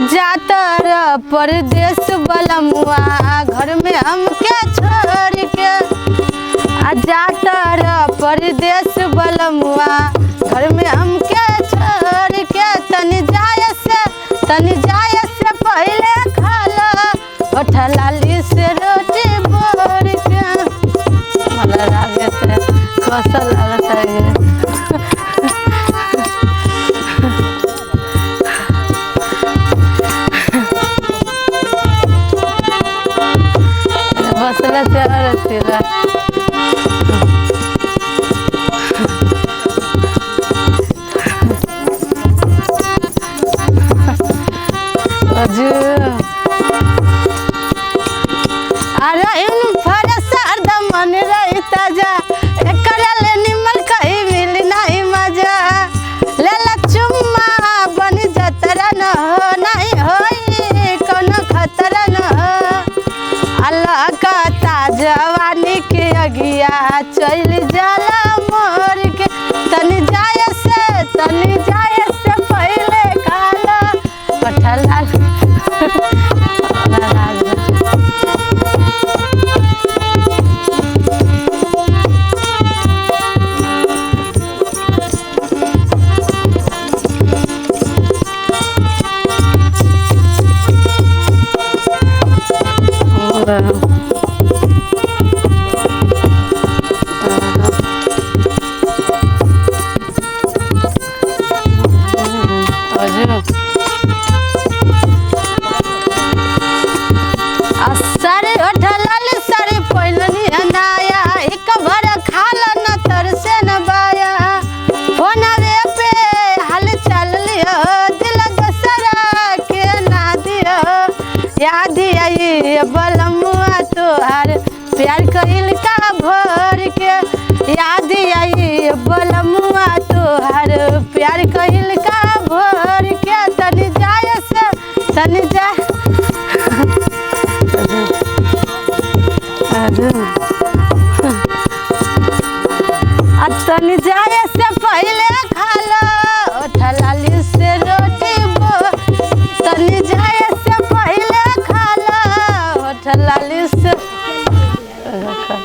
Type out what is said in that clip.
जातर परदेश बलमुआ घर में हमके छोड़ के। जातर परदेश बलमुआ घर में हमके छोड़ के। तनी जाए से पहले खा लो ओठ लाली से रोटी बोर के। मला लागे से कसं लागत आहे बसला तिला अरे इन फरस अर्ध मन रही ताजा एकरा ले निमल कहीं मिल नहीं मजा। लेला चुम्मा बन जतरा न हो नहीं होई कोनो खतरा न हो। अल्लाह का जवानी के अगिया चल जाला मोर के। तनी जाए से पहले खा लो कटहल सारे ओठलाल सारे पहिलनी अनाया एक भर खाल न तरसे न बाया। फोनवे पे हाल चल लियो दिल दसरा के ना दियो। याद आई बलमुआ तोहार प्यार कइल का